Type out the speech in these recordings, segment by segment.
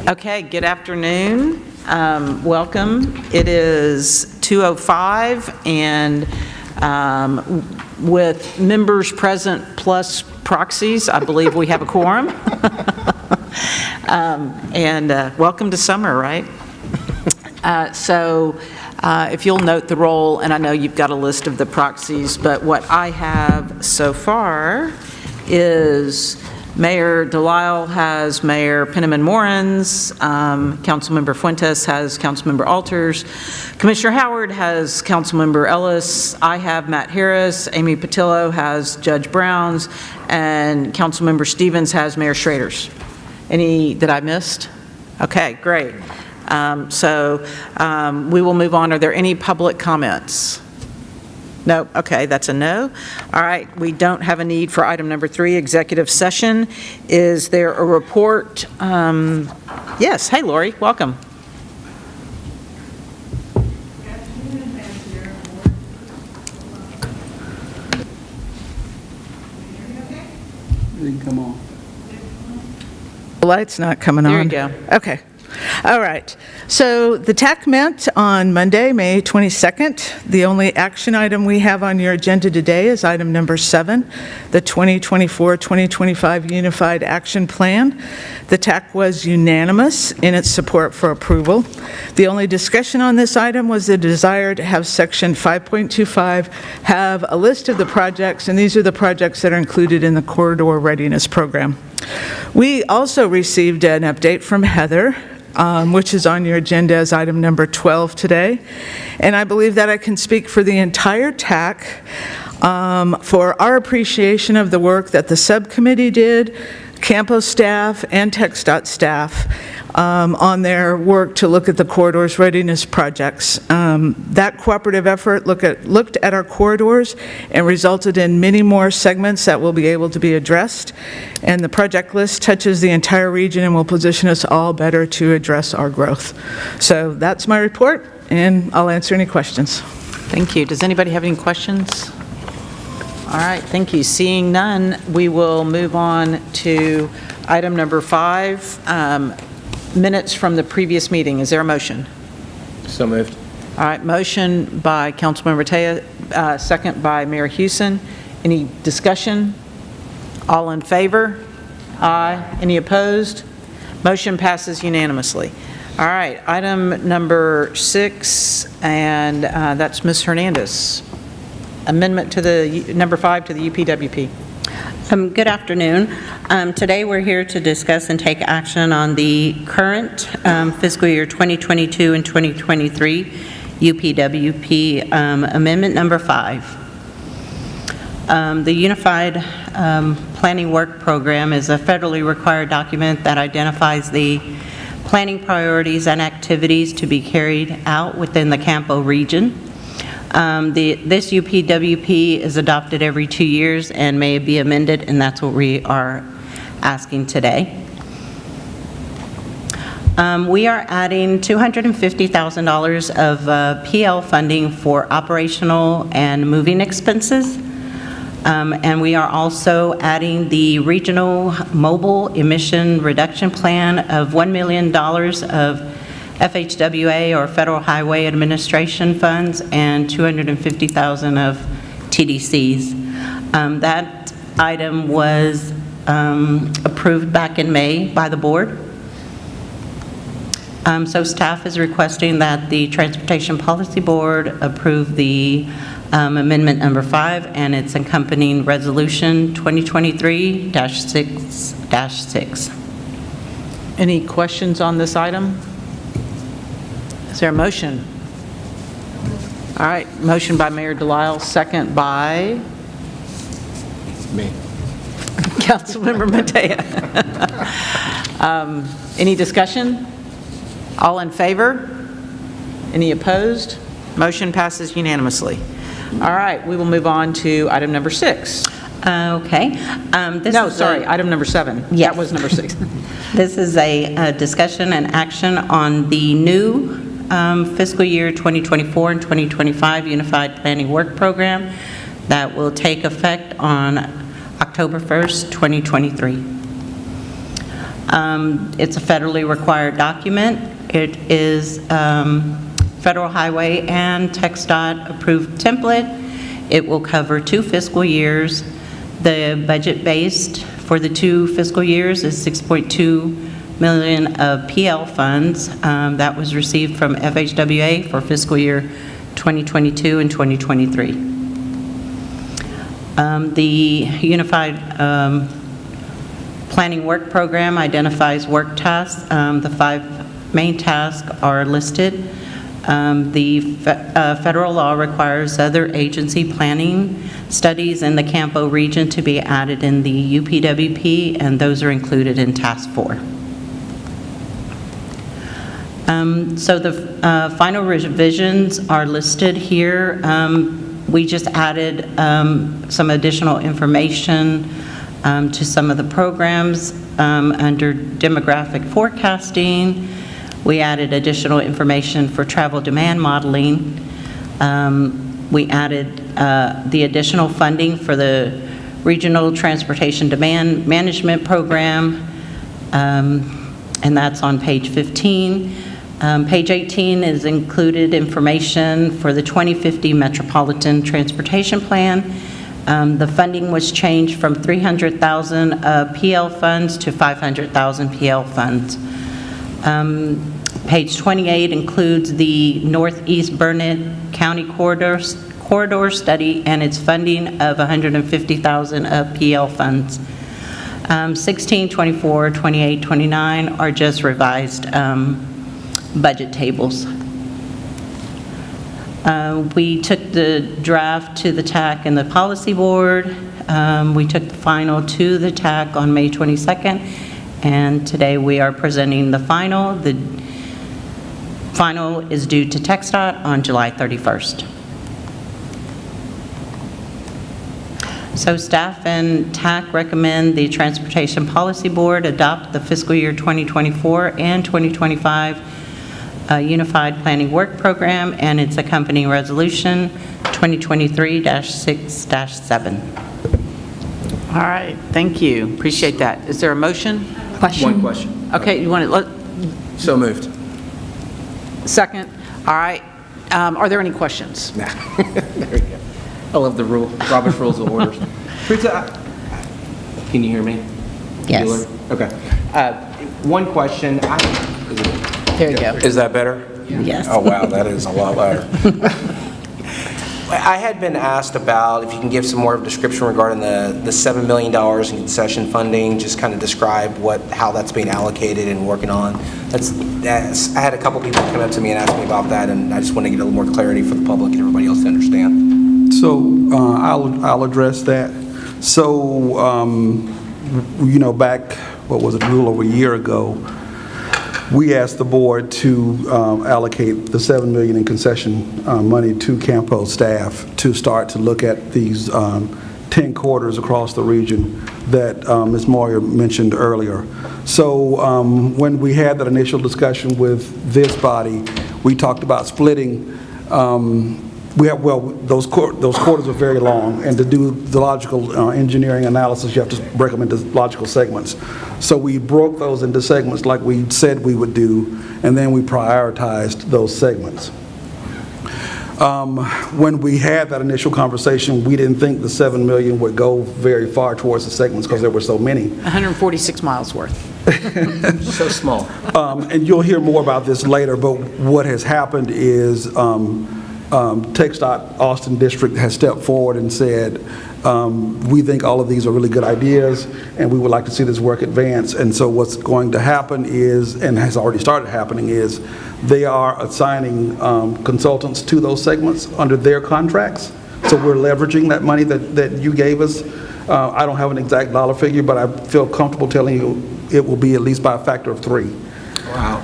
Okay, good afternoon. Welcome. It is 2:05, and with members present plus proxies, I believe we have a quorum. Welcome to summer, right? If you'll note the roll, and I know you've got a list of the proxies, but what I have so far is Mayor Delisle has Mayor Penniman-Morins, Councilmember Fuentes has Councilmember Alters, Commissioner Howard has Councilmember Ellis, I have Matt Harris, Amy Patillo has Judge Browns, and Councilmember Stevens has Mayor Schrader's. Any that I missed? Okay, great. We will move on. Are there any public comments? No? Okay, that's a no. All right, we don't have a need for item number 3, executive session. Is there a report? Yes, hey Lori, welcome. Didn't come on. The light's not coming on. There you go. Okay. All right. So the TAC met on Monday, May 22nd. The only action item we have on your agenda today is item number 7, the 2024-2025 Unified Action Plan. The TAC was unanimous in its support for approval. The only discussion on this item was the desire to have section 5.25 have a list of the projects, and these are the projects that are included in the Corridor Readiness Program. We also received an update from Heather, which is on your agenda as item number 12 today. And I believe that I can speak for the entire TAC for our appreciation of the work that the subcommittee did, CAMPO staff, and TxDOT staff on their work to look at the corridors readiness projects. That cooperative effort looked at our corridors and resulted in many more segments that will be able to be addressed. And the project list touches the entire region and will position us all better to address our growth. So that's my report, and I'll answer any questions. Thank you. Does anybody have any questions? All right, thank you. Seeing none, we will move on to item number 5, minutes from the previous meeting. Is there a motion? So moved. All right, motion by Councilmember Taya, second by Mayor Hewson. Any discussion? All in favor? Aye. Any opposed? Motion passes unanimously. All right, item number 6, and that's Ms. Hernandez. Amendment to the number 5 to the UPWP. Good afternoon. Today we're here to discuss and take action on the current fiscal year 2022 and 2023 UPWP Amendment number 5. The Unified Planning Work Program is a federally required document that identifies the planning priorities and activities to be carried out within the CAMPO region. This UPWP is adopted every 2 years and may be amended, and that's what we are asking today. We are adding $250,000 of PL funding for operational and moving expenses. And we are also adding the Regional Mobile Emission Reduction Plan of $1 million of FHWA or Federal Highway Administration funds and $250,000 of TDCs. That item was approved back in May by the board. So staff is requesting that the Transportation Policy Board approve the amendment number 5 and its accompanying resolution 2023-6-6. Any questions on this item? Is there a motion? All right, motion by Mayor Delisle, second by Me. Councilmember Matea. Any discussion? All in favor? Any opposed? Motion passes unanimously. All right, we will move on to item number 6. Okay. Item number 7. Yes. That was number 6. This is a discussion and action on the new fiscal year 2024 and 2025 Unified Planning Work Program that will take effect on October 1st, 2023. It's a federally required document. It is Federal Highway and TxDOT approved template. It will cover 2 fiscal years. The budget based for the 2 fiscal years is $6.2 million of PL funds that was received from FHWA for fiscal year 2022 and 2023. The Unified Planning Work Program identifies work tasks. The 5 main tasks are listed. The federal law requires other agency planning studies in the CAMPO region to be added in the UPWP, and those are included in Task 4. So the final revisions are listed here. We just added some additional information to some of the programs under demographic forecasting. We added additional information for travel demand modeling. We added the additional funding for the Regional Transportation Demand Management Program, and that's on page 15. Page 18 is included information for the 2050 Metropolitan Transportation Plan. The funding was changed from 300,000 PL funds to 500,000 PL funds. Page 28 includes the Northeast Burnett County corridor study and its funding of 150,000 of PL funds. 16, 24, 28, 29 are just revised budget tables. We took the draft to the TAC and the Policy Board. We took the final to the TAC on May 22nd, and today we are presenting the final. The final is due to TxDOT on July 31st. So staff and TAC recommend the Transportation Policy Board adopt the fiscal year 2024 and 2025 Unified Planning Work Program and its accompanying resolution 2023-6-7. All right, thank you. Appreciate that. Is there a motion? One question. Okay, you want to, So moved. second? All right. Are there any questions? Nah. There we go. I love the Robert's Rules of Orders. Rita, can you hear me? Yes. Bueller? Okay. One question. There you go. Is that better? Yes. Oh, wow, that is a lot better. I had been asked about if you can give some more of a description regarding the $7 million in concession funding, just kind of describe how that's being allocated and working on. I had a couple people come up to me and ask me about that, and I just want to get a little more clarity for the public and everybody else to understand. So I'll address that. So, back, a little over a year ago, we asked the board to allocate the $7 million in concession money to CAMPO staff to start to look at these 10 corridors across the region that Ms. Moyer mentioned earlier. So when we had that initial discussion with this body, we talked about splitting. Those corridors are very long, and to do the logical engineering analysis, you have to break them into logical segments. So we broke those into segments like we said we would do, and then we prioritized those segments. When we had that initial conversation, we didn't think the $7 million would go very far towards the segments because there were so many. 146 miles worth. So small. And you'll hear more about this later, but what has happened is TxDOT Austin District has stepped forward and said, we think all of these are really good ideas, and we would like to see this work advance. And so what's going to happen is, and has already started happening, is they are assigning consultants to those segments under their contracts. So we're leveraging that money that you gave us. I don't have an exact dollar figure, but I feel comfortable telling you it will be at least by a factor of 3. Wow.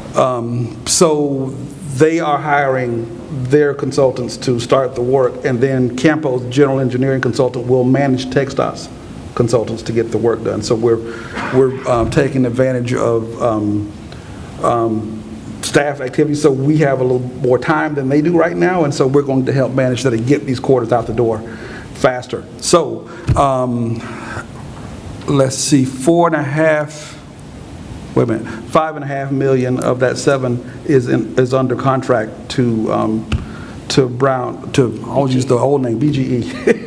So they are hiring their consultants to start the work, and then CAMPO's general engineering consultant will manage TxDOT's consultants to get the work done. So we're taking advantage of staff activity, so we have a little more time than they do right now, and so we're going to help manage that and get these quarters out the door faster. So let's see, 4.5 wait a minute, 5.5 million of that 7 is under contract to Brown, I'll use the old name, BGE.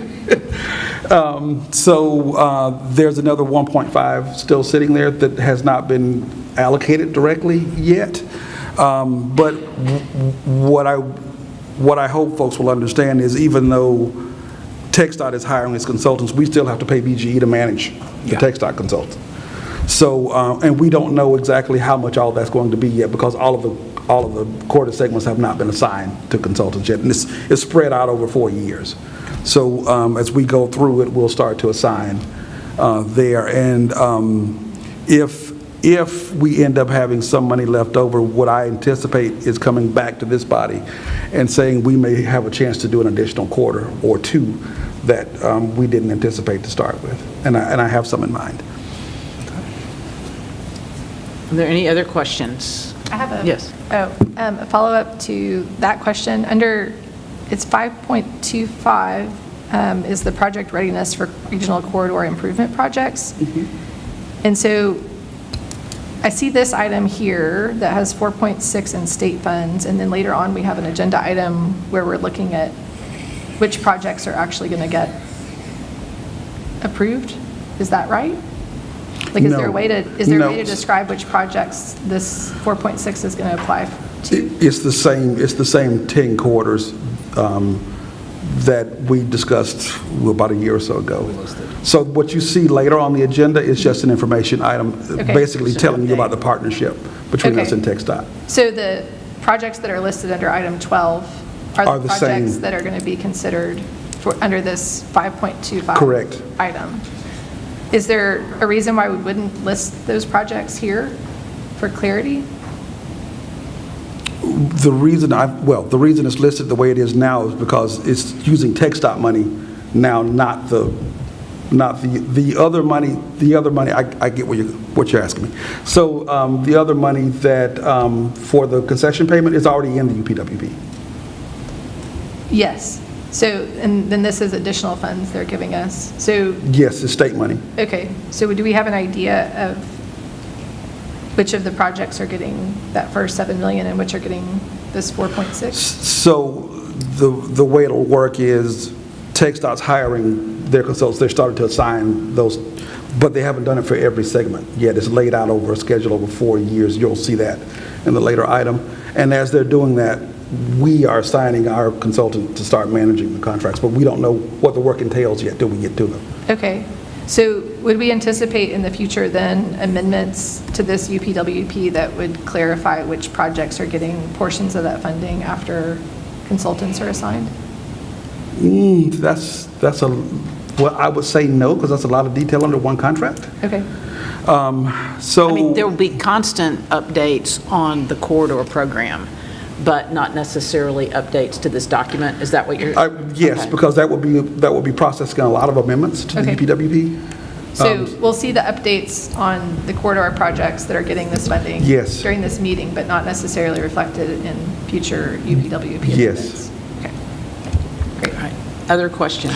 So there's another 1.5 still sitting there that has not been allocated directly yet. But what I hope folks will understand is even though TxDOT is hiring its consultants, we still have to pay BGE to manage the TxDOT consultants. So, and we don't know exactly how much all that's going to be yet because all of the quarter segments have not been assigned to consultants yet, and it's spread out over 4 years. So as we go through it, we'll start to assign there. And if we end up having some money left over, what I anticipate is coming back to this body and saying we may have a chance to do an additional quarter or 2 that we didn't anticipate to start with. And I have some in mind. Are there any other questions? I have a Yes. a follow-up to that question. Under, it's 5.25 is the project readiness for regional corridor improvement projects. And so I see this item here that has 4.6 in state funds, and then later on we have an agenda item where we're looking at which projects are actually going to get approved. Is that right? Like, is there a way to, No. describe which projects this 4.6 is going to apply to? It's the same 10 quarters that we discussed about a year or so ago. So what you see later on the agenda is just an information item, Okay. basically telling you about the partnership between us Okay. and TxDOT. So the projects that are listed under item 12 Are are the the projects same. that are going to be considered for, under this 5.25? Correct. Item. Is there a reason why we wouldn't list those projects here for clarity? The reason the reason it's listed the way it is now is because it's using TxDOT money now, not the other money. The other money, I get what you're asking me. So the other money that for the concession payment is already in the UPWP. Yes. So, and then this is additional funds they're giving us. So, Yes, it's state money. okay, so do we have an idea of which of the projects are getting that first 7 million and which are getting this 4.6? So the way it'll work is TxDOT's hiring their consultants. They're starting to assign those, but they haven't done it for every segment yet. It's laid out over a schedule over 4 years. You'll see that in the later item. And as they're doing that, we are assigning our consultant to start managing the contracts, but we don't know what the work entails yet till we get to them. Okay, so would we anticipate in the future then amendments to this UPWP that would clarify which projects are getting portions of that funding after consultants are assigned? That's well, I would say no, because that's a lot of detail under one contract. Okay, So. I mean, there will be constant updates on the corridor program, but not necessarily updates to this document. Is that what you're? Yes, Okay. because that would be processing a lot of amendments to the Okay. UPWP. so we'll see the updates on the corridor projects that are getting this funding Yes. during this meeting, but not necessarily reflected in future UPWP Yes. amendments? Okay, All right. Other questions?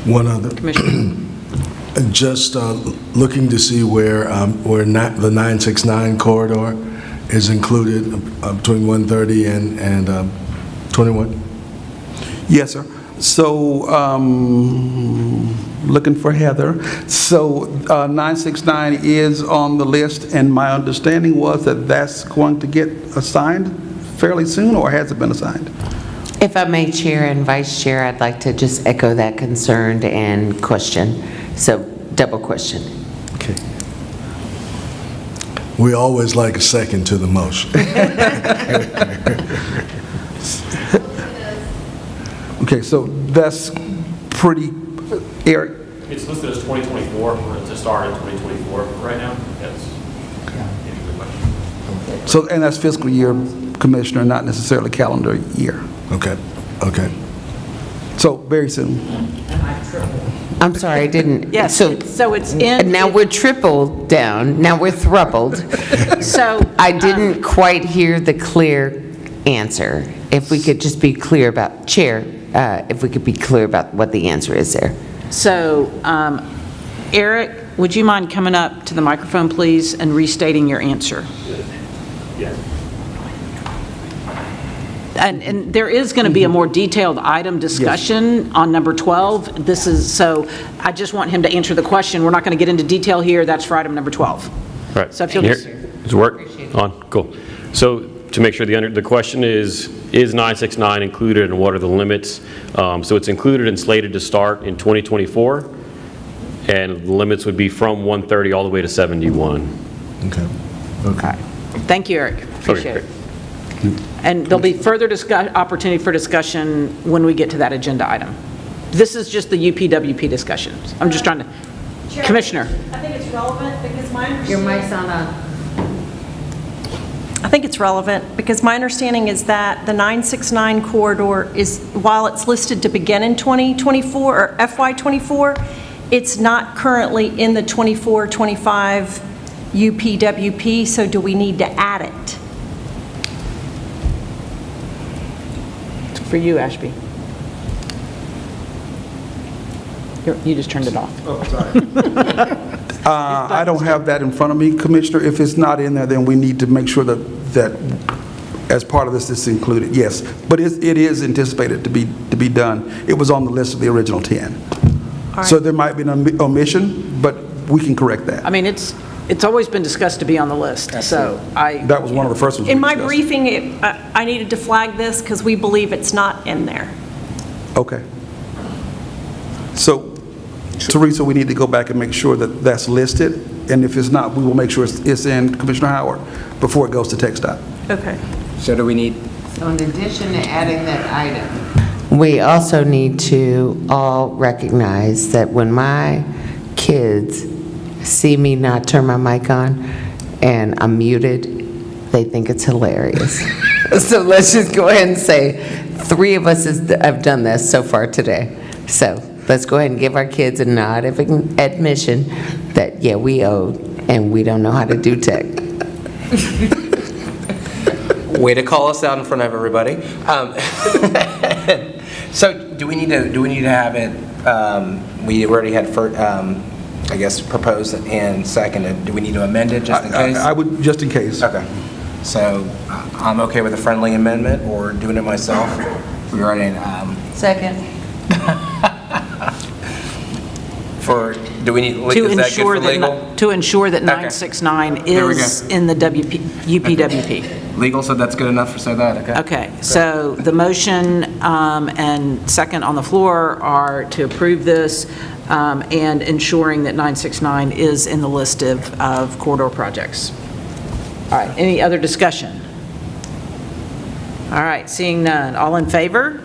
One other, Commissioner? just looking to see where the 969 corridor is included between 130 and 21? Yes, sir. So, looking for Heather. So 969 is on the list, and my understanding was that that's going to get assigned fairly soon, or has it been assigned? If I may, Chair and Vice Chair, I'd like to just echo that concern and question. So, double question. Okay. We always like a second to the motion. Okay, so that's pretty, Eric? It's listed as 2024, to start in 2024 right now. That's the question. So, and that's fiscal year, Commissioner, not necessarily calendar year. Okay, okay. So, very soon. I'm sorry, I didn't. Yes, So it's in. now we're tripled down, now we're thrupled. So. I didn't quite hear the clear answer. If we could just be clear about, Chair, if we could be clear about what the answer is there. So Eric would you mind coming up to the microphone, please, and restating your answer? Yes. And there is going to be a more detailed item discussion on number 12. This is, so I just want him to answer the question. We're not going to get into detail here. That's for item number 12. Right. So if you'll Here- just- Does it work? On, cool. So to make sure the question is 969 included and what are the limits? So it's included and slated to start in 2024, and the limits would be from 130 all the way to 71. Okay. Okay. Thank you, Eric. Appreciate Okay, it. And there'll be further opportunity for discussion when we get to that agenda item. This is just the UPWP discussions. I'm just trying to, Chair, Commissioner. I think it's relevant because my Your understanding... mic's on. I think it's relevant because my understanding is that the 969 corridor is, while it's listed to begin in 2024 or FY24, it's not currently in the 24-25 UPWP, so do we need to add it? It's for you, Ashby. You just turned it off. Oh, sorry. I don't have that in front of me, Commissioner. If it's not in there, then we need to make sure that as part of this, it's included, yes. But it is anticipated to be done. It was on the list of the original 10. So there might be an omission, but we can correct that. I mean, it's always been discussed to be on the list, so That was one of the first ones we In my discussed. briefing, I needed to flag this because we believe it's not in there. Okay. So, Teresa, we need to go back and make sure that that's listed, and if it's not, we will make sure it's in, Commissioner Howard, before it goes to TxDOT. Okay. So do we need, So in addition to adding that item, we also need to all recognize that when my kids see me not turn my mic on and I'm muted, they think it's hilarious. So let's just go ahead and say 3 of us have done this so far today. So let's go ahead and give our kids a nod of admission that, yeah, we owe and we don't know how to do tech. way to call us out in front of everybody. So do we need to have it, we already had, I guess, proposed and seconded. Do we need to amend it just in case? I would, just in case. Okay. So I'm okay with a friendly amendment or doing it myself. We already, Second. do we need, is that good for legal? To ensure that Okay. 969 There we is go. in the UPWP. Legal, so that's good enough for say that, okay? Okay, so the motion and second on the floor are to approve this and ensuring that 969 is in the list of corridor projects. All right, any other discussion? All right, seeing none. All in favor?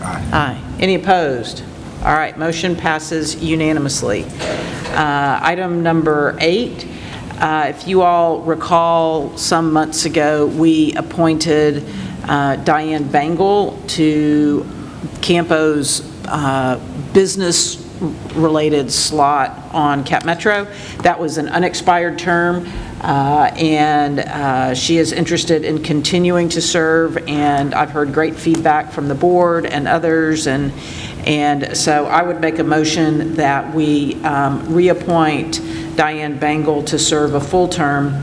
Aye. Any opposed? All right, motion passes unanimously. Item number 8, if you all recall, some months ago, we appointed Diane Bangle to CAMPO's business-related slot on Cap Metro. That was an unexpired term, and she is interested in continuing to serve, and I've heard great feedback from the board and others, and so I would make a motion that we reappoint Diane Bangle to serve a full term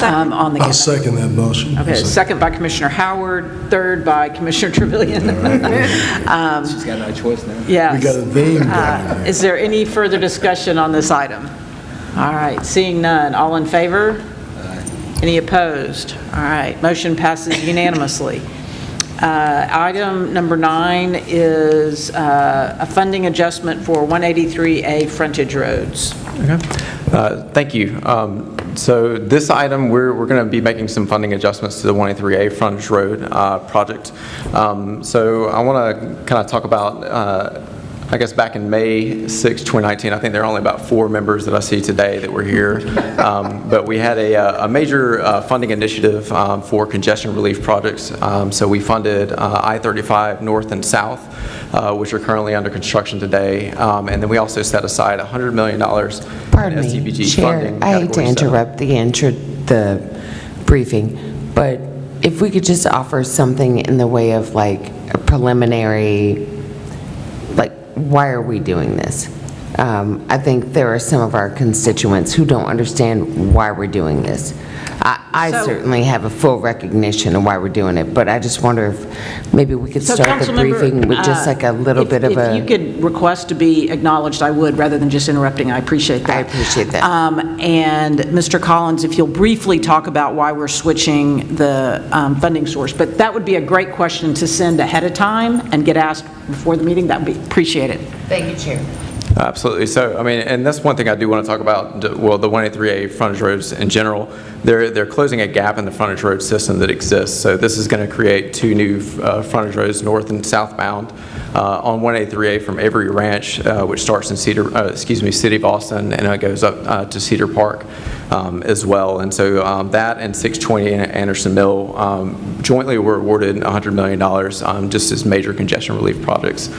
on the. I'll second that motion. Okay, second by Commissioner Howard, third by Commissioner Trevilian. She's got no choice now. Yes. We got a theme down here. Is there any further discussion on this item? All right, seeing none. All in favor? Any opposed? All right, motion passes unanimously. Item number 9 is a funding adjustment for 183A frontage roads. Thank you. So this item, we're going to be making some funding adjustments to the 183A frontage road project. So I want to kind of talk about, I guess back in May 6, 2019, I think there are only about 4 members that I see today that were here. But we had a major funding initiative for congestion relief projects. So we funded I-35 north and south, which are currently under construction today. And then we also set aside $100 million Pardon in me, SCBG Chair, funding. I hate to Category 7. interrupt the briefing, but if we could just offer something in the way of like a preliminary, like, why are we doing this? I think there are some of our constituents who don't understand why we're doing this. I So- certainly have a full recognition of why we're doing it, but I just wonder if maybe we could So start the Councilmember, briefing with just like a little bit of If you a... could request to be acknowledged, I would, rather than just interrupting. I appreciate that. I appreciate that. And Mr. Collins, if you'll briefly talk about why we're switching the funding source. But that would be a great question to send ahead of time and get asked before the meeting. That would be appreciated. Thank you, Chair. Absolutely. So, I mean, and that's one thing I do want to talk about, well, the 183A frontage roads in general. They're closing a gap in the frontage road system that exists. So this is going to create 2 new frontage roads, north and southbound, on 183A from Avery Ranch, which starts in City of Austin, and it goes up to Cedar Park as well. And so that and 620 and Anderson Mill jointly were awarded $100 million just as major congestion relief projects.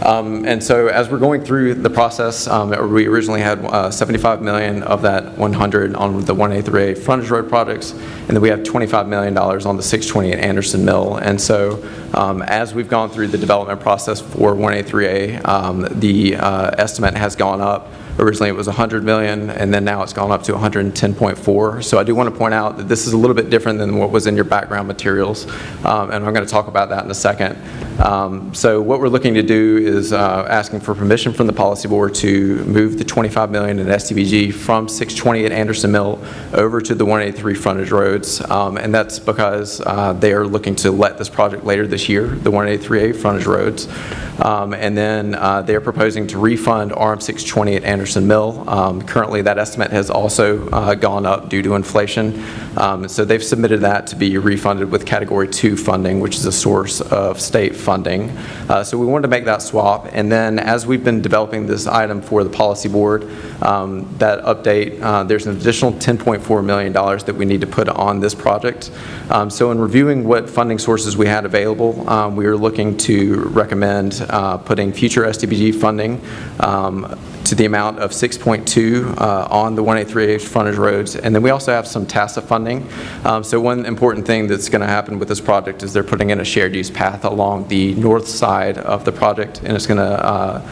And so as we're going through the process, we originally had $75 million of that 100 on the 183A frontage road projects, and then we have $25 million on the 620 at Anderson Mill. And so as we've gone through the development process for 183A, the estimate has gone up. Originally it was $100 million, and then now it's gone up to $110.4. So I do want to point out that this is a little bit different than what was in your background materials, and I'm going to talk about that in a second. So what we're looking to do is asking for permission from the policy board to move the $25 million in STBG from 620 at Anderson Mill over to the 183 frontage roads, and that's because they are looking to let this project later this year, the 183A frontage roads, and then they're proposing to refund RM 620 at Anderson Mill. Currently that estimate has also gone up due to inflation, so they've submitted that to be refunded with Category 2 funding, which is a source of state funding. So we wanted to make that swap, and then as we've been developing this item for the policy board, that update, there's an additional $10.4 million that we need to put on this project. So in reviewing what funding sources we had available, we are looking to recommend putting future STBG funding to the amount of 6.2 on the 183A frontage roads, and then we also have some TASA funding. So one important thing that's going to happen with this project is they're putting in a shared use path along the north side of the project, and it's going to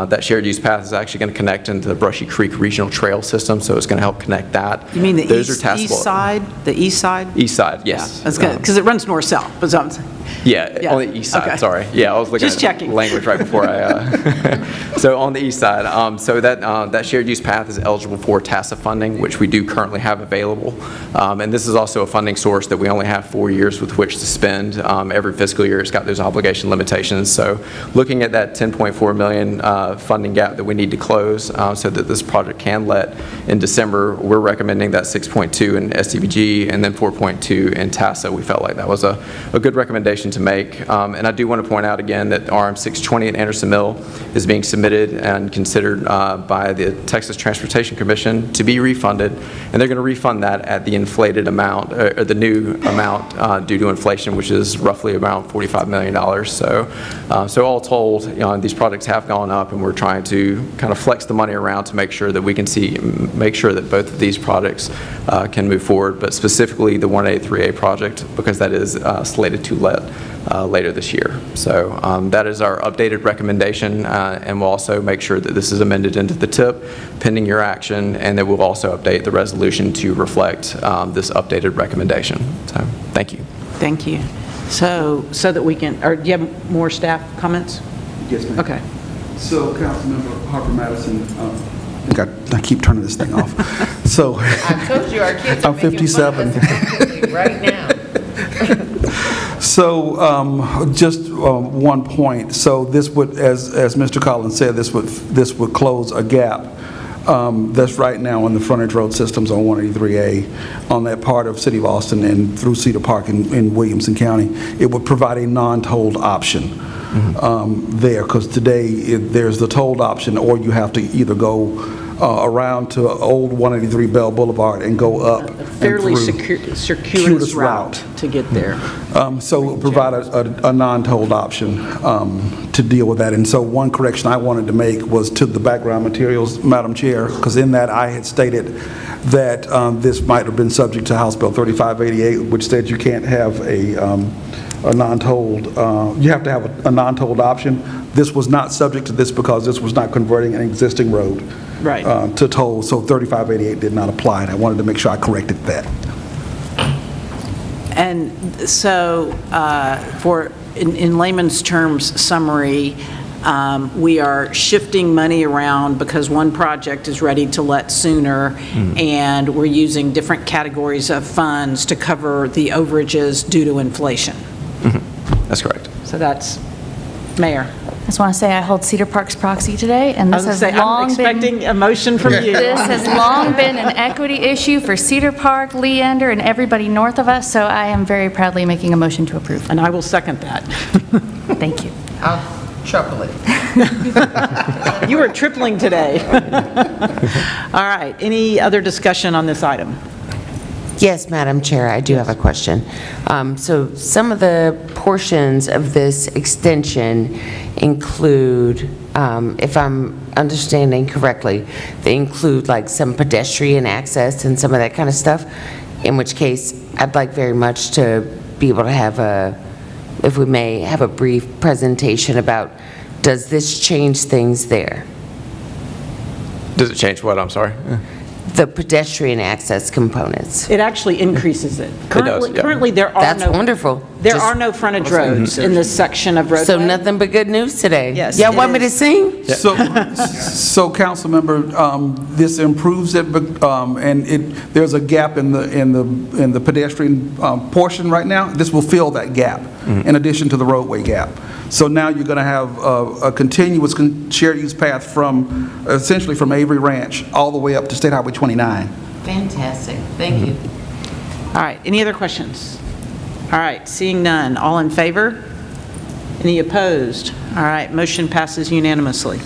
that shared use path is actually going to connect into the Brushy Creek Regional Trail System, so it's going to help connect that. You mean the Those east are taskable. side? The east side? East side, yes. That's good, because it runs north-south, but something. Yeah, on the east side, okay. sorry. Yeah, I was looking Just at checking. language right before I... So on the east side, so that shared use path is eligible for TASA funding, which we do currently have available. And this is also a funding source that we only have 4 years with which to spend. Every fiscal year, it's got those obligation limitations. So looking at that $10.4 million funding gap that we need to close so that this project can let in December, we're recommending that 6.2 in STBG and then 4.2 in TASA. We felt like that was a good recommendation to make. And I do want to point out again that RM 620 at Anderson Mill is being submitted and considered by the Texas Transportation Commission to be refunded, and they're going to refund that at the inflated amount, or the new amount due to inflation, which is roughly around $45 million. So all told, these projects have gone up, and we're trying to kind of flex the money around to make sure that we can make sure that both of these projects can move forward, but specifically the 183A project, because that is slated to let later this year. So that is our updated recommendation, and we'll also make sure that this is amended into the TIP pending your action, and that we'll also update the resolution to reflect this updated recommendation. So thank you. Thank you. So that we can, or do you have more staff comments? Yes, ma'am. Okay. So, Councilmember Harper Madison, I keep turning this thing off. So, I told you our kids are I'm making fun of 57. us actively right now. So, just one point. So, this would, as Mr. Collins said, this would close a gap that's right now in the frontage road systems on 183A on that part of City of Austin and through Cedar Park in Williamson County. It would provide a non-tolled option there, because today there's the tolled option, or you have to either go around to old 183 Bell Boulevard and go up A fairly circuitous route to get there. So we'll provide a non-tolled option to deal with that. And so one correction I wanted to make was to the background materials, Madam Chair, because in that I had stated that this might have been subject to House Bill 3588, which said you can't have a non-tolled, you have to have a non-tolled option. This was not subject to this because this was not converting an existing road Right. to toll, so 3588 did not apply, and I wanted to make sure I corrected that. And so, in layman's terms summary, we are shifting money around because one project is ready to let sooner, and we're using different categories of funds to cover the overages due to inflation. That's correct. So that's, Mayor. I just want to say I hold Cedar Park's proxy today, and I this was has going to say, I'm long been, expecting a motion from you. this has long been an equity issue for Cedar Park, Leander, and everybody north of us, so I am very proudly making a motion to approve. And I will second that. Thank you. I'll triple it. You are tripling today. All right, any other discussion on this item? Yes, Madam Chair, I do have a question. So some of the portions of this extension include, if I'm understanding correctly, they include like some pedestrian access and some of that kind of stuff, in which case I'd like very much to be able to have if we may, have a brief presentation about, does this change things there? Does it change what? I'm sorry. The pedestrian access components. It actually increases it. does, yeah. Currently, there are That's no... wonderful. There Just- are no frontage roads in this section of roadway. So nothing but good news today. Yes, Y'all it want me to is. sing? So council member, this improves it, but, and there's a gap in the pedestrian portion right now. This will fill that gap in addition to the roadway gap. So now you're going to have a continuous shared use path from, essentially from Avery Ranch all the way up to State Highway 29. Fantastic. Thank you. All right, any other questions? All right, seeing none, all in favor? Any opposed? All right, motion passes unanimously.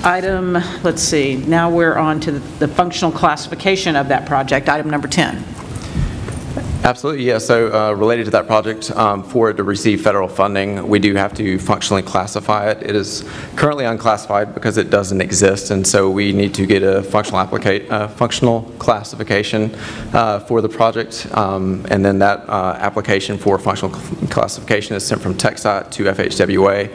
Item, let's see, now we're on to the functional classification of that project, item number 10. Absolutely, yeah. So related to that project, for it to receive federal funding, we do have to functionally classify it. It is currently unclassified because it doesn't exist, and so we need to get a functional classification for the project, and then that application for functional classification is sent from TxDOT to FHWA,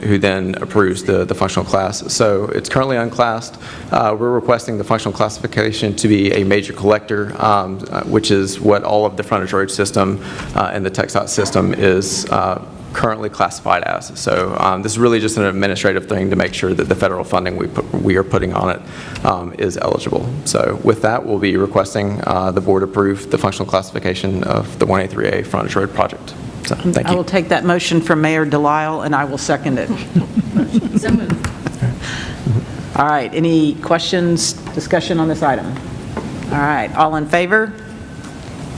who then approves the functional class. So it's currently unclassed. We're requesting the functional classification to be a major collector, which is what all of the frontage road system and the TxDOT system is currently classified as. So this is really just an administrative thing to make sure that the federal funding we are putting on it is eligible. So with that, we'll be requesting the board approve the functional classification of the 183A frontage road project. So thank you. I will take that motion from Mayor Delisle, and I will second it. So moved. All right, any questions, discussion on this item? All right, all in favor?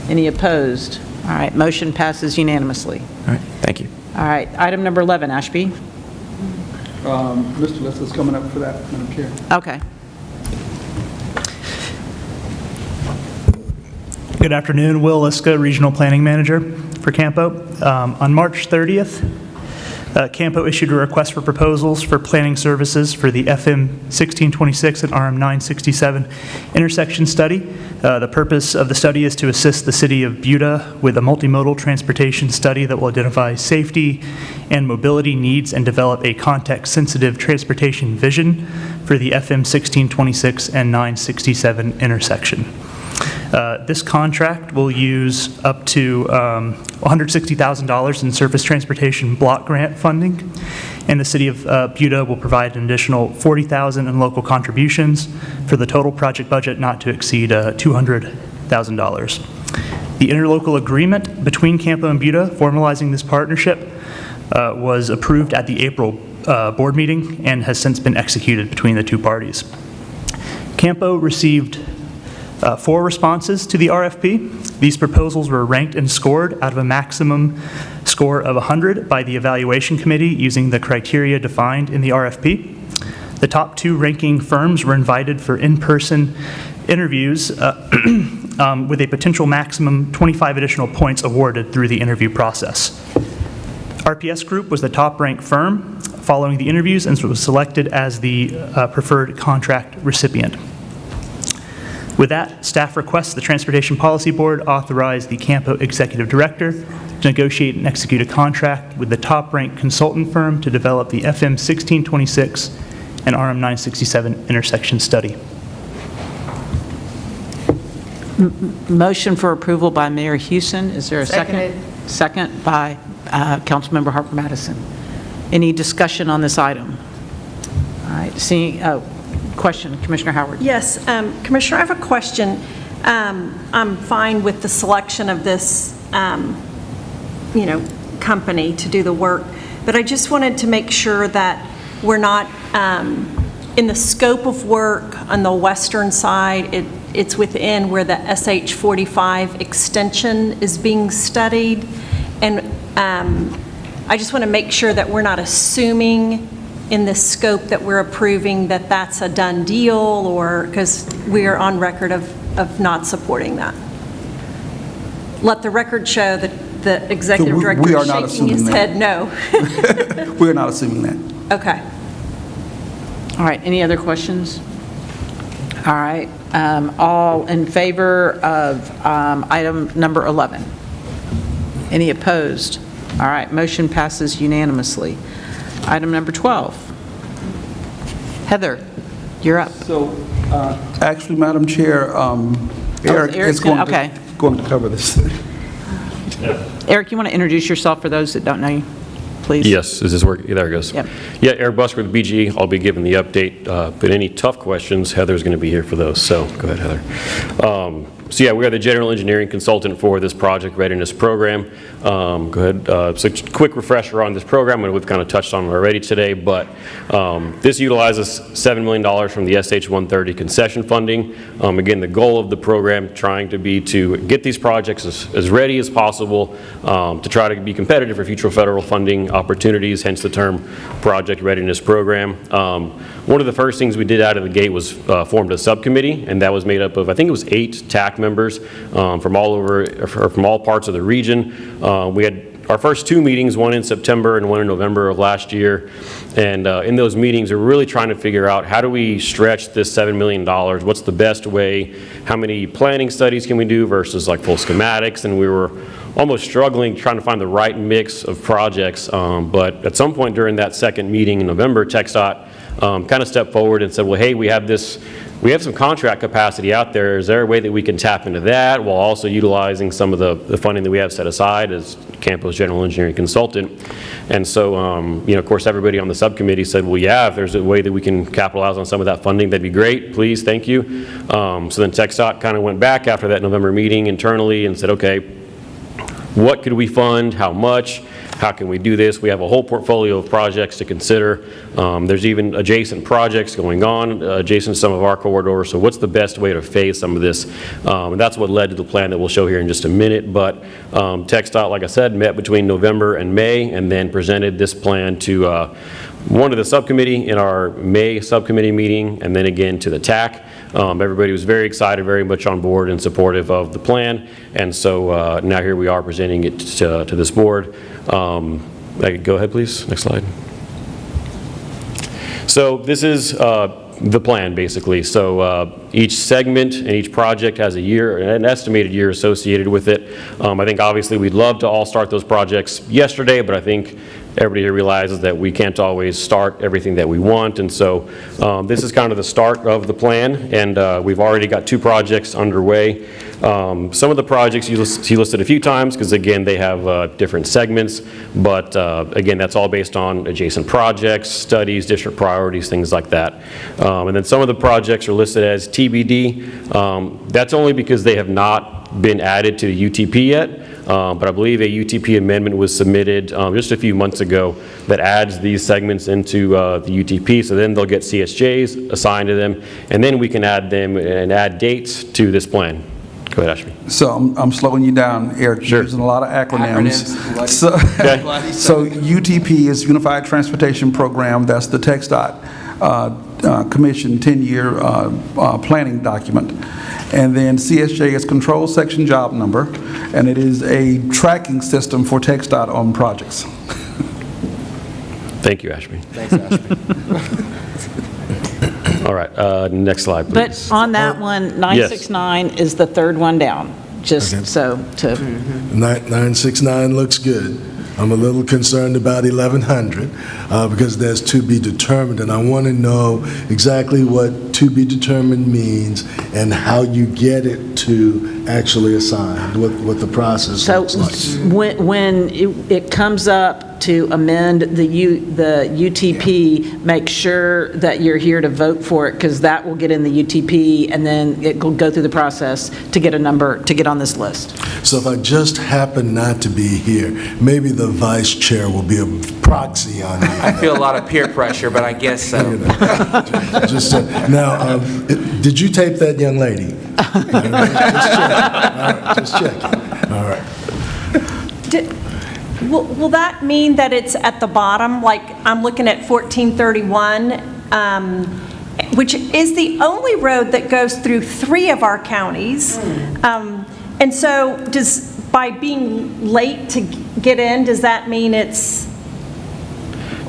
Any opposed? All right, motion passes unanimously. All right, thank you. All right, item number 11, Ashby. Mr. Liss is coming up for that, Madam Chair. Okay. Good afternoon, Will Liska, Regional Planning Manager for CAMPO. On March 30th, CAMPO issued a request for proposals for planning services for the FM 1626 and RM 967 intersection study. The purpose of the study is to assist the city of Buda with a multimodal transportation study that will identify safety and mobility needs and develop a context-sensitive transportation vision for the FM 1626 and 967 intersection. This contract will use up to $160,000 in surface transportation block grant funding, and the city of Buda will provide an additional $40,000 in local contributions for the total project budget not to exceed $200,000. The interlocal agreement between CAMPO and Buda formalizing this partnership was approved at the April board meeting and has since been executed between the two parties. CAMPO received 4 responses to the RFP. These proposals were ranked and scored out of a maximum score of 100 by the evaluation committee using the criteria defined in the RFP. The top 2 ranking firms were invited for in-person interviews with a potential maximum 25 additional points awarded through the interview process. RPS Group was the top-ranked firm following the interviews and was selected as the preferred contract recipient. With that, staff requests the Transportation Policy Board authorize the CAMPO Executive Director to negotiate and execute a contract with the top-ranked consultant firm to develop the FM 1626 and RM 967 intersection study. Motion for approval by Mayor Houston. Is there a second? Seconded. Second by Councilmember Harper Madison. Any discussion on this item? All right, seeing, question, Commissioner Howard. Yes, Commissioner, I have a question. I'm fine with the selection of this, company to do the work, but I just wanted to make sure that we're not, in the scope of work on the western side, it's within where the SH-45 extension is being studied, and I just want to make sure that we're not assuming in the scope that we're approving that that's a done deal, or, because we are on record of not supporting that. Let the record show that the executive director we are is not shaking his assuming head no. We are not assuming that. Okay. All right, any other questions? All right, all in favor of item number 11? Any opposed? All right, motion passes unanimously. Item number 12. Heather, you're up. So, actually, Madam Chair, Eric Eric's is going okay. going to cover this. Eric, you want to introduce yourself for those that don't know you, please? Yes, is this working? There it goes. Yep. Yeah, Eric Busker with BGE. I'll be giving the update, but any tough questions, Heather's going to be here for those, so go ahead, Heather. So yeah, we are the general engineering consultant for this project readiness program. Go ahead. So quick refresher on this program, and we've kind of touched on it already today, but this utilizes $7 million from the SH-130 concession funding. Again, the goal of the program trying to be to get these projects as ready as possible to try to be competitive for future federal funding opportunities, hence the term Project Readiness Program. One of the first things we did out of the gate was formed a subcommittee, and that was made up of, I think it was 8 TAC members from all parts of the region. We had our first 2 meetings, one in September and one in November of last year, and in those meetings we're really trying to figure out how do we stretch this $7 million, what's the best way, how many planning studies can we do versus like full schematics, and we were almost struggling trying to find the right mix of projects, but at some point during that second meeting in November, TxDOT kind of stepped forward and said, well, hey, we have some contract capacity out there. Is there a way that we can tap into that while also utilizing some of the funding that we have set aside as CAMPO's general engineering consultant? And so, of course, everybody on the subcommittee said, well, yeah, if there's a way that we can capitalize on some of that funding, that'd be great. Please, thank you. So then TxDOT kind of went back after that November meeting internally and said, okay, what could we fund? How much? How can we do this? We have a whole portfolio of projects to consider. There's even adjacent projects going on, adjacent to some of our corridors. So what's the best way to phase some of this? And that's what led to the plan that we'll show here in just a minute. But TxDOT, like I said, met between November and May and then presented this plan to one to the subcommittee in our May subcommittee meeting, and then again to the TAC. Everybody was very excited, very much on board and supportive of the plan, and so now here we are presenting it to this board. Go ahead, please. Next slide. So this is the plan, basically. So each segment and each project has a year, an estimated year associated with it. I think obviously we'd love to all start those projects yesterday, but I think everybody here realizes that we can't always start everything that we want, and so this is kind of the start of the plan, and we've already got 2 projects underway. Some of the projects you listed a few times because again they have different segments, but again that's all based on adjacent projects, studies, district priorities, things like that. And then some of the projects are listed as TBD. That's only because they have not been added to the UTP yet. But I believe a UTP amendment was submitted just a few months ago that adds these segments into the UTP, so then they'll get CSJs assigned to them, and then we can add them and add dates to this plan. Go ahead, Ashby. So I'm slowing you down, Eric. You're using a lot of acronyms. So, so UTP is Unified Transportation Program. That's the TxDOT Commission 10-year planning document. And then CSJ is Control Section Job Number, and it is a tracking system for TxDOT on projects. Thank you, Ashby. Thanks, Ashby. All right, next slide, please. But on that one, 969 is the third one down, just Okay. so to, 969 looks good. I'm a little concerned about 1100 because there's to be determined, and I want to know exactly what to be determined means and how you get it to actually assigned, what the process so looks like. when it comes up to amend the UTP, make sure that you're here to vote for it, because that will get in the UTP, and then it will go through the process to get a number, to get on this list. So if I just happen not to be here, maybe the vice chair will be a proxy on me. I feel a lot of peer pressure, but I guess so. Just now, did you tape that young lady? Just checking. All right. Will that mean that it's at the bottom? Like, I'm looking at 1431, which is the only road that goes through 3 of our counties. And so by being late to get in, does that mean it's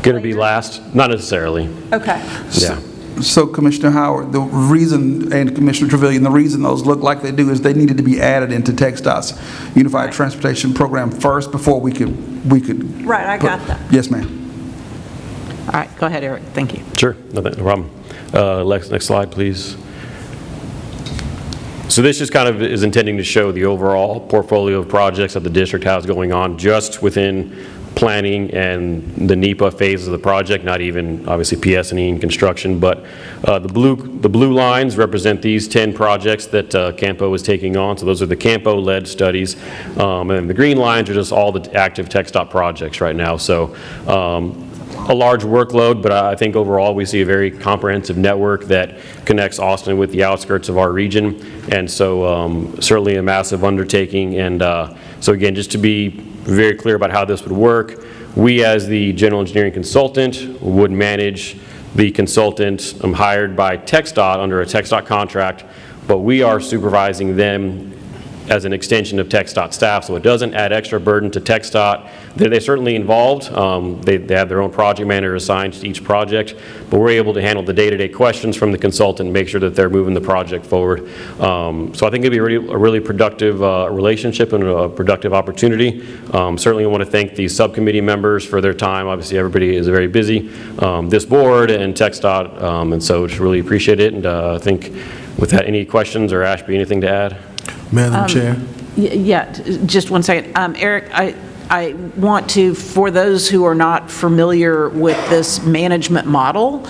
Going to be last? Not necessarily. okay? Yeah. So Commissioner Howard, the reason, and Commissioner Trevilian, the reason those look like they do is they needed to be added into TxDOT's Unified Transportation Program first before we could. Right, I got that. Yes, ma'am. All right, go ahead, Eric, thank you. Sure, no problem. Next slide, please. So this just kind of is intending to show the overall portfolio of projects that the district has going on just within planning and the NEPA phase of the project, not even obviously PS&E and construction, but the blue lines represent these 10 projects that CAMPO is taking on. So those are the CAMPO-led studies, and the green lines are just all the active TxDOT projects right now. So a large workload, but I think overall we see a very comprehensive network that connects Austin with the outskirts of our region, and so certainly a massive undertaking. And so again, just to be very clear about how this would work, we as the general engineering consultant would manage the consultant hired by TxDOT under a TxDOT contract, but we are supervising them as an extension of TxDOT staff, so it doesn't add extra burden to TxDOT. They're certainly involved. They have their own project manager assigned to each project, but we're able to handle the day-to-day questions from the consultant and make sure that they're moving the project forward. So I think it'd be a really productive relationship and a productive opportunity. Certainly I want to thank the subcommittee members for their time. Obviously everybody is very busy, this board and TxDOT, and so just really appreciate it. And I think with that, any questions, or Ashby, anything to add? Madam Chair? Yeah, just one second. Eric, I want to, for those who are not familiar with this management model,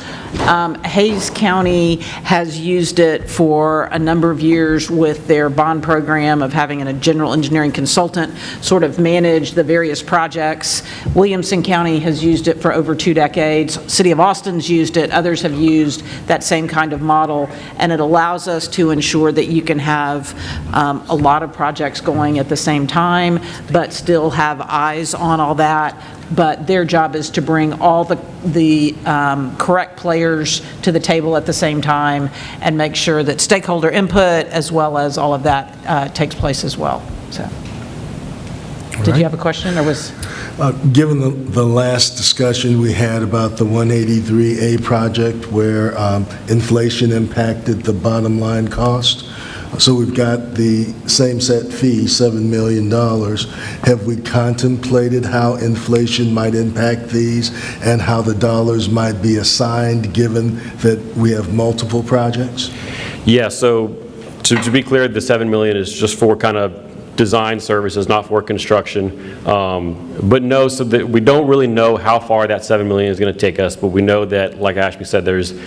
Hayes County has used it for a number of years with their bond program of having a general engineering consultant sort of manage the various projects. Williamson County has used it for over 2 decades. City of Austin's used it. Others have used that same kind of model, and it allows us to ensure that you can have a lot of projects going at the same time, but still have eyes on all that. But their job is to bring all the correct players to the table at the same time and make sure that stakeholder input as well as all of that takes place as well. So, did you have a question, or was? Given the last discussion we had about the 183A project where inflation impacted the bottom line cost, so we've got the same set fee, $7 million. Have we contemplated how inflation might impact these and how the dollars might be assigned given that we have multiple projects? Yeah, so to be clear, the $7 million is just for kind of design services, not for construction. But no, so that we don't really know how far that $7 million is going to take us, but we know that, like Ashby said, there's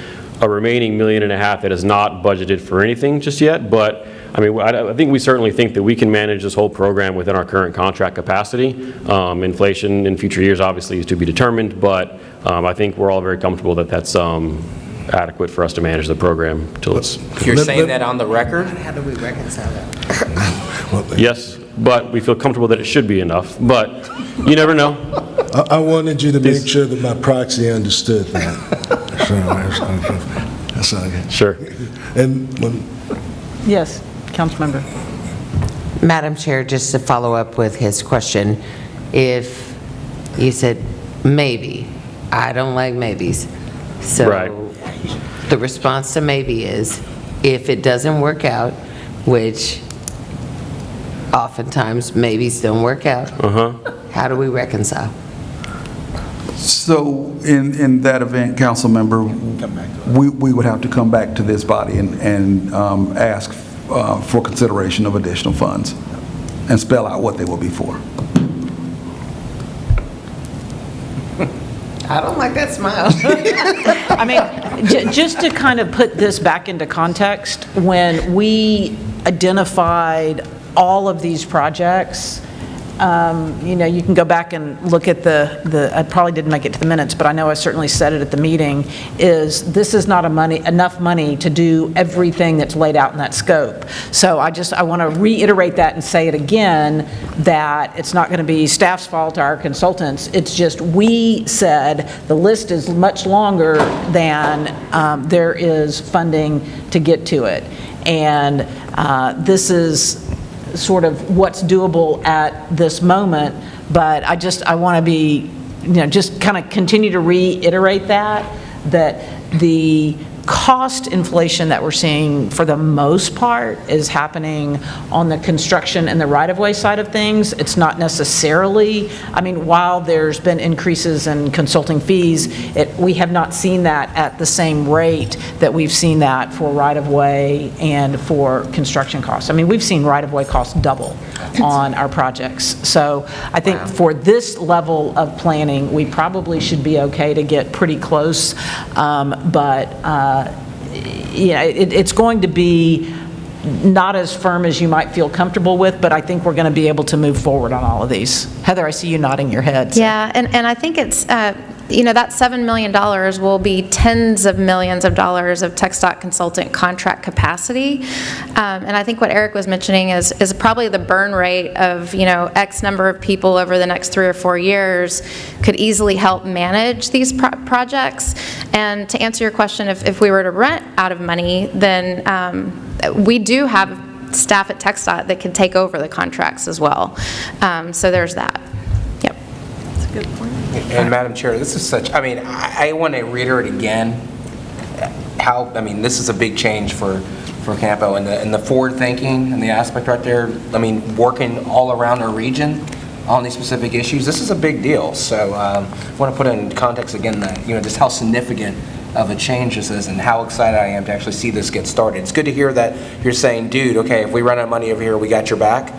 a remaining $1.5 million that is not budgeted for anything just yet. But I mean, I think we certainly think that we can manage this whole program within our current contract capacity. Inflation in future years obviously is to be determined, but I think we're all very comfortable that that's adequate for us to manage the program until it's. You're saying that on the record? How do we reconcile that? Yes, but we feel comfortable that it should be enough, but you never know. I wanted you to make sure that my proxy understood that. That's all good. Sure. And Yes, Councilmember. Madam Chair, just to follow up with his question, if you said maybe, I don't like maybes, So Right. the response to maybe is, if it doesn't work out, which oftentimes maybes don't work out, how do we reconcile? So in that event, council member, we would have to come back to this body and ask for consideration of additional funds and spell out what they will be for. I don't like that smile. I mean, just to kind of put this back into context, when we identified all of these projects, you can go back and look at I probably didn't make it to the minutes, but I know I certainly said it at the meeting, this is not enough money to do everything that's laid out in that scope. So I want to reiterate that and say it again, that it's not going to be staff's fault, our consultants. It's just, we said the list is much longer than there is funding to get to it. And this is sort of what's doable at this moment, but I want to be, just kind of continue to reiterate that the cost inflation that we're seeing for the most part is happening on the construction and the right-of-way side of things. It's not necessarily, while there's been increases in consulting fees, we have not seen that at the same rate that we've seen that for right-of-way and for construction costs. We've seen right-of-way costs double on our projects. So I think for this level of planning, we probably should be okay to get pretty close, it's going to be not as firm as you might feel comfortable with, but I think we're going to be able to move forward on all of these. Heather, I see you nodding your head. So. Yeah, and I think it's, that $7 million will be tens of millions of dollars of TxDOT consultant contract capacity. And I think what Eric was mentioning is probably the burn rate of, X number of people over the next 3 or 4 years could easily help manage these projects. And to answer your question, if we were to run out of money, then we do have staff at TxDOT that can take over the contracts as well. So there's that. Yep. That's a good point. And Madam Chair, this is such, I want to reiterate again how, this is a big change for CAMPO and the forward thinking and the aspect right there, working all around our region on these specific issues. This is a big deal. So I want to put in context again that, just how significant of a change this is and how excited I am to actually see this get started. It's good to hear that you're saying, dude, okay, if we run out of money over here, we got your back.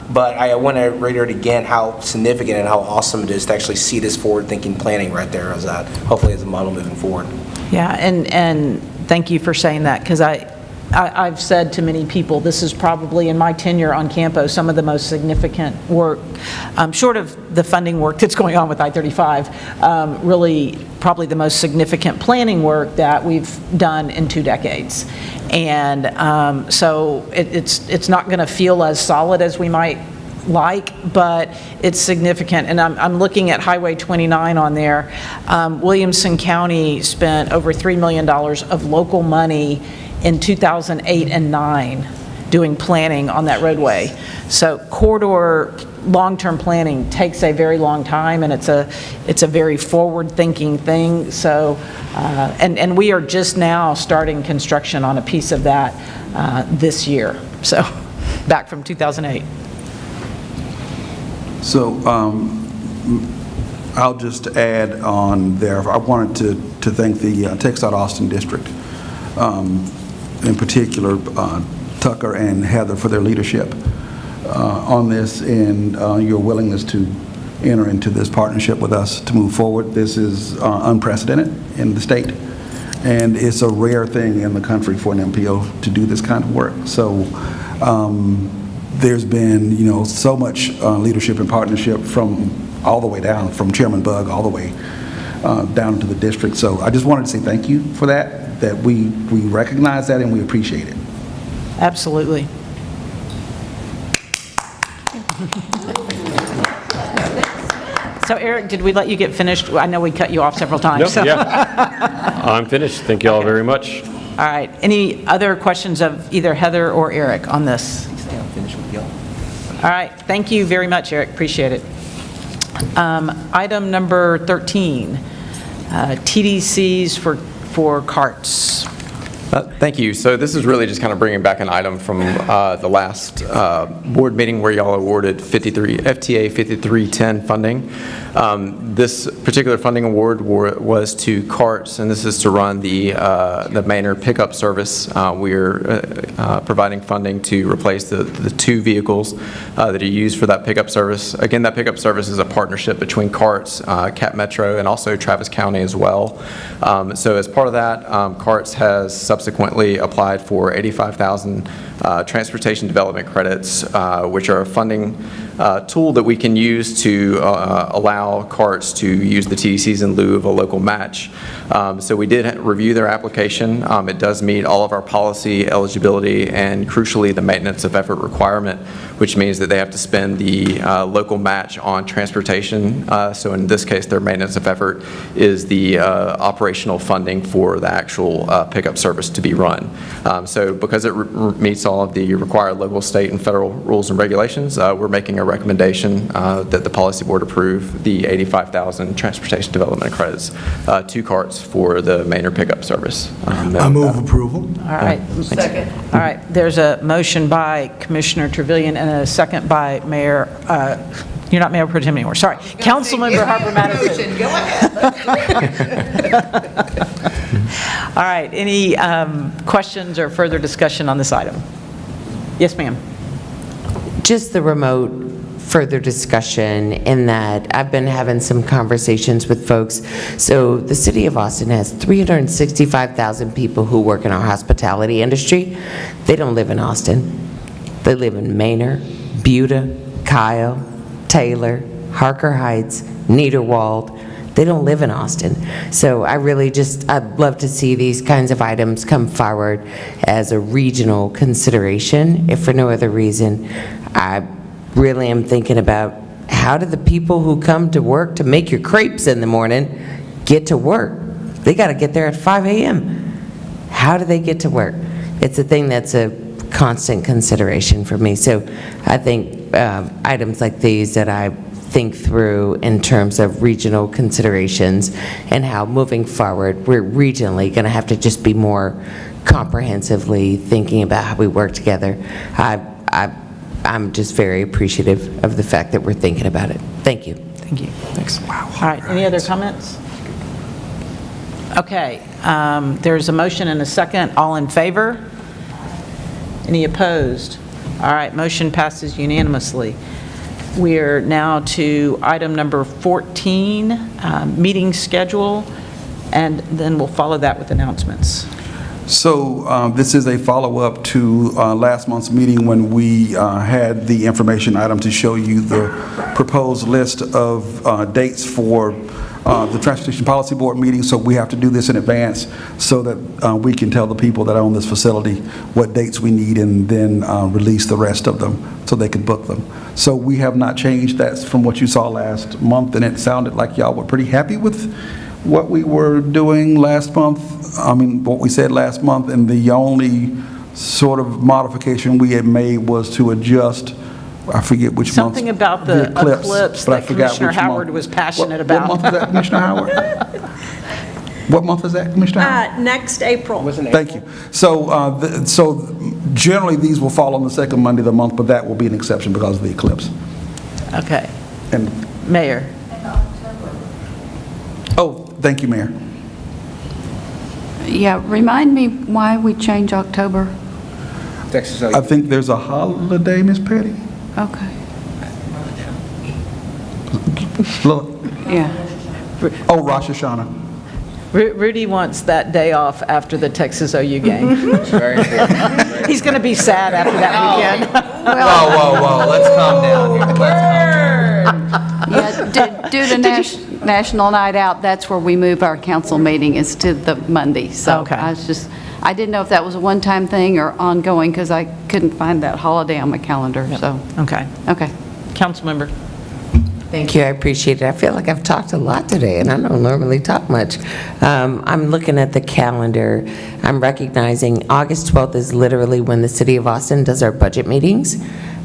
But I want to reiterate again how significant and how awesome it is to actually see this forward-thinking planning right there as that, hopefully as a model moving forward. Yeah, and thank you for saying that, because I've said to many people, this is probably, in my tenure on CAMPO, some of the most significant work, short of the funding work that's going on with I-35, really probably the most significant planning work that we've done in 2 decades. And so it's not going to feel as solid as we might like, but it's significant. And I'm looking at Highway 29 on there. Williamson County spent over $3 million of local money in 2008 and 9 doing planning on that roadway. So corridor long-term planning takes a very long time, and it's a very forward-thinking thing. So, and we are just now starting construction on a piece of that this year. So, back from 2008. So, I'll just add on there. I wanted to thank the TxDOT Austin District, in particular Tucker and Heather, for their leadership on this and your willingness to enter into this partnership with us to move forward. This is unprecedented in the state, and it's a rare thing in the country for an MPO to do this kind of work. So there's been, so much leadership and partnership from all the way down, from Chairman Bugg all the way down to the district. So I just wanted to say thank you for that we recognize that and we appreciate it. Absolutely. So Eric, did we let you get finished? I know we cut you off several times. No, yeah. I'm finished. Thank you all very much. All right. Any other questions of either Heather or Eric on this? All right. Thank you very much, Eric. Appreciate it. Item number 13. TDCs for carts. Thank you. So this is really just kind of bringing back an item from the last board meeting where y'all awarded FTA 5310 funding. This particular funding award was to carts, and this is to run the Manor pickup service. We are providing funding to replace the 2 vehicles that are used for that pickup service. Again, that pickup service is a partnership between carts, Cap Metro, and also Travis County as well. So as part of that, carts has subsequently applied for 85,000 transportation development credits, which are a funding tool that we can use to allow carts to use the TDCs in lieu of a local match. So we did review their application. It does meet all of our policy eligibility and crucially the maintenance of effort requirement, which means that they have to spend the local match on transportation. So in this case, their maintenance of effort is the operational funding for the actual pickup service to be run. So because it meets all of the required local, state, and federal rules and regulations, we're making a recommendation that the policy board approve the 85,000 transportation development credits, 2 carts for the Manor pickup service. I move approval. All right. Second. All right, there's a motion by Commissioner Trevilian and a second by Mayor, you're not Mayor Pro Tem anymore, sorry, Councilmember Harper Madison. Go ahead. All right, any questions or further discussion on this item? Yes, ma'am. Just the remote further discussion in that I've been having some conversations with folks. So the city of Austin has 365,000 people who work in our hospitality industry. They don't live in Austin. They live in Manor, Buda, Kyle, Taylor, Harker Heights, Niederwald. They don't live in Austin. So I'd love to see these kinds of items come forward as a regional consideration, if for no other reason. I really am thinking about how do the people who come to work to make your crepes in the morning get to work? They got to get there at 5 a.m. How do they get to work? It's a thing that's a constant consideration for me. So I think items like these that I think through in terms of regional considerations and how moving forward, we're regionally going to have to just be more comprehensively thinking about how we work together. I'm just very appreciative of the fact that we're thinking about it. Thank you. Thank you. Thanks. Wow. All right, any other comments? Okay, there's a motion and a second. All in favor? Any opposed? All right, motion passes unanimously. We're now to item number 14, meeting schedule, and then we'll follow that with announcements. So this is a follow-up to last month's meeting when we had the information item to show you the proposed list of dates for the Transportation Policy Board meeting. So we have to do this in advance so that we can tell the people that own this facility what dates we need and then release the rest of them so they can book them. So we have not changed that from what you saw last month, and it sounded like y'all were pretty happy with what we were doing last month. What we said last month, and the only sort of modification we had made was to adjust, I forget which month. Something about the eclipse that Commissioner Howard was passionate about. What month is that, Commissioner Howard? What month is that, Commissioner Howard? Next April. Thank you. So generally, these will fall on the second Monday of the month, but that will be an exception because of the eclipse. Okay. And Mayor. Oh, thank you, Mayor. Yeah, remind me why we change October. I think there's a holiday, Miss Patty. Okay. Look. Yeah. Oh, Rosh Hashanah. Rudy wants that day off after the Texas OU game. He's going to be sad after that weekend. Whoa, let's calm down here. Yeah, due to National Night Out, that's where we move our council meeting, is to the Monday. So Okay. I didn't know if that was a one-time thing or ongoing because I couldn't find that holiday on my calendar, so. Okay. Okay. Councilmember. Thank you, I appreciate it. I feel like I've talked a lot today, and I don't normally talk much. I'm looking at the calendar. I'm recognizing August 12th is literally when the City of Austin does our budget meetings.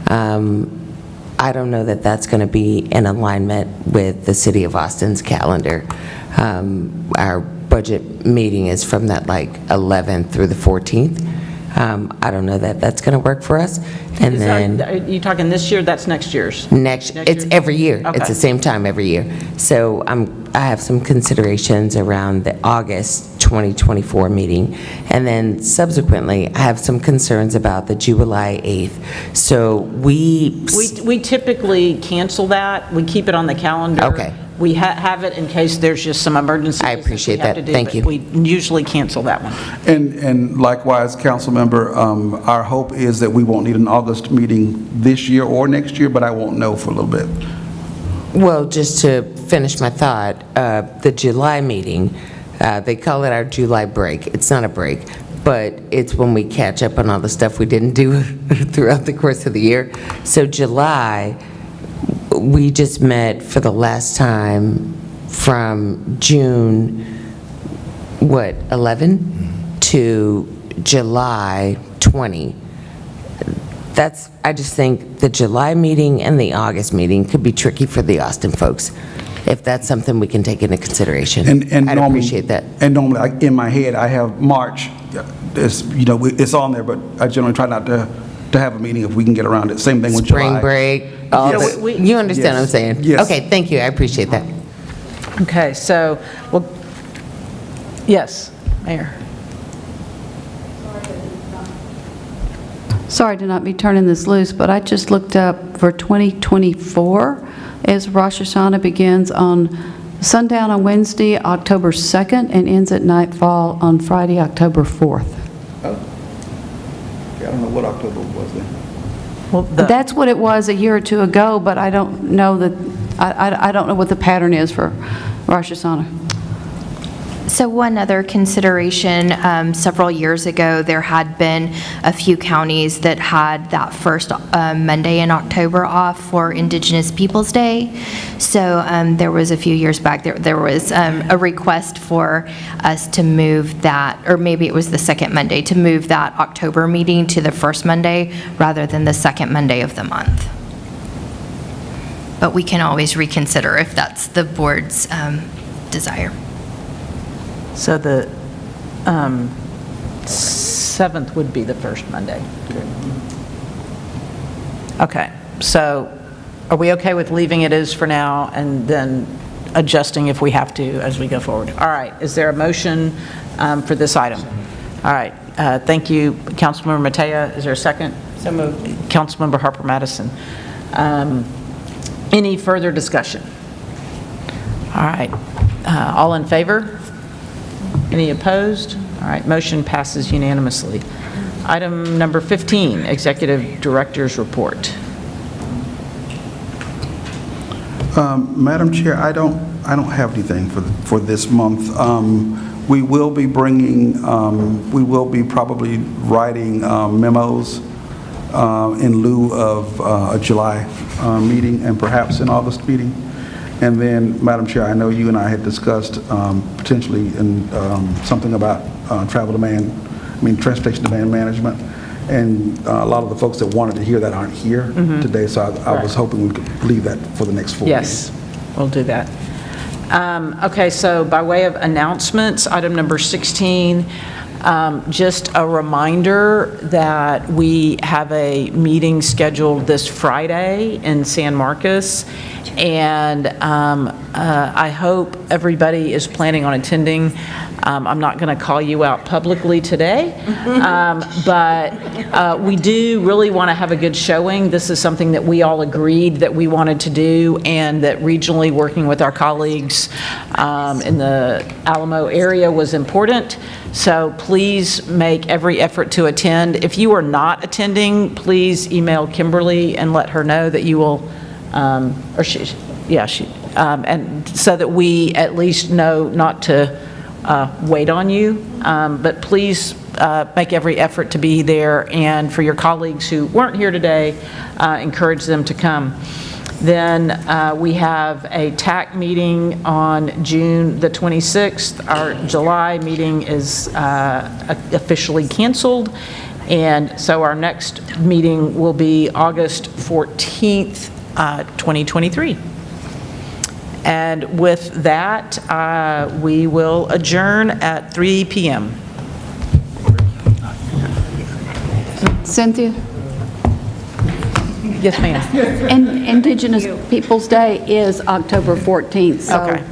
I don't know that that's going to be in alignment with the City of Austin's calendar. Our budget meeting is from that, like, 11th through the 14th. I don't know that that's going to work for us. And then Are you talking this year? That's next year's? it's every year. Okay. It's the same time every year. So I have some considerations around the August 2024 meeting. And then subsequently, I have some concerns about the July 8th. So we typically cancel that. We keep it on the calendar. Okay. We have it in case there's just some emergency. I appreciate that. Thank you. We usually cancel that one. And likewise, council member, our hope is that we won't need an August meeting this year or next year, but I won't know for a little bit. Well, just to finish my thought, the July meeting, they call it our July break. It's not a break, but it's when we catch up on all the stuff we didn't do throughout the course of the year. So July, we just met for the last time from June, 11 to July 20. I just think the July meeting and the August meeting could be tricky for the Austin folks, if that's something we can take into consideration. And I'd normally, appreciate that. And normally, in my head, I have March. It's on there, but I generally try not to have a meeting if we can get around it. Same thing with July. Spring break, you understand what I'm saying? Yes. Okay, thank you, I appreciate that. Okay, so, well, yes, Mayor. Sorry to not be turning this loose, but I just looked up for 2024, as Rosh Hashanah begins on sundown on Wednesday, October 2nd, and ends at nightfall on Friday, October 4th. I don't know what October was then. Well, That's what it was a year or two ago, but I don't know that, I don't know what the pattern is for Rosh Hashanah. So one other consideration, several years ago, there had been a few counties that had that first Monday in October off for Indigenous Peoples Day. So there was a few years back, there was a request for us to move that, or maybe it was the second Monday, to move that October meeting to the first Monday rather than the second Monday of the month. But we can always reconsider if that's the board's desire. So the 7th would be the first Monday. Okay, so are we okay with leaving it as for now and then adjusting if we have to as we go forward? All right, is there a motion for this item? All right, thank you, Councilmember Matea. Is there a second? So moved. Councilmember Harper Madison. Any further discussion? All right, all in favor? Any opposed? All right, motion passes unanimously. Item number 15, Executive Director's Report. Madam Chair, I don't have anything for this month. We will be probably writing memos in lieu of a July meeting and perhaps an August meeting. And then, Madam Chair, I know you and I had discussed potentially in something about transportation demand management. And a lot of the folks that wanted to hear that aren't here today, so I was hoping we could leave that for the next 4 Yes, we'll do that. Okay, so by way of announcements, item number 16, just a reminder that we have a meeting scheduled this Friday in San Marcos, and I hope everybody is planning on attending. I'm not going to call you out publicly today, but we do really want to have a good showing. This is something that we all agreed that we wanted to do, and that regionally working with our colleagues in the Alamo area was important. So please make every effort to attend. If you are not attending, please email Kimberly and let her know that you will, and so that we at least know not to wait on you, but please make every effort to be there, and for your colleagues who weren't here today, encourage them to come. Then we have a TAC meeting on June the 26th. Our July meeting is officially canceled, and so our next meeting will be August 14th, 2023. And with that, we will adjourn at 3 p.m. Cynthia? Yes, ma'am. Indigenous Peoples' Day is October 14th, so Okay.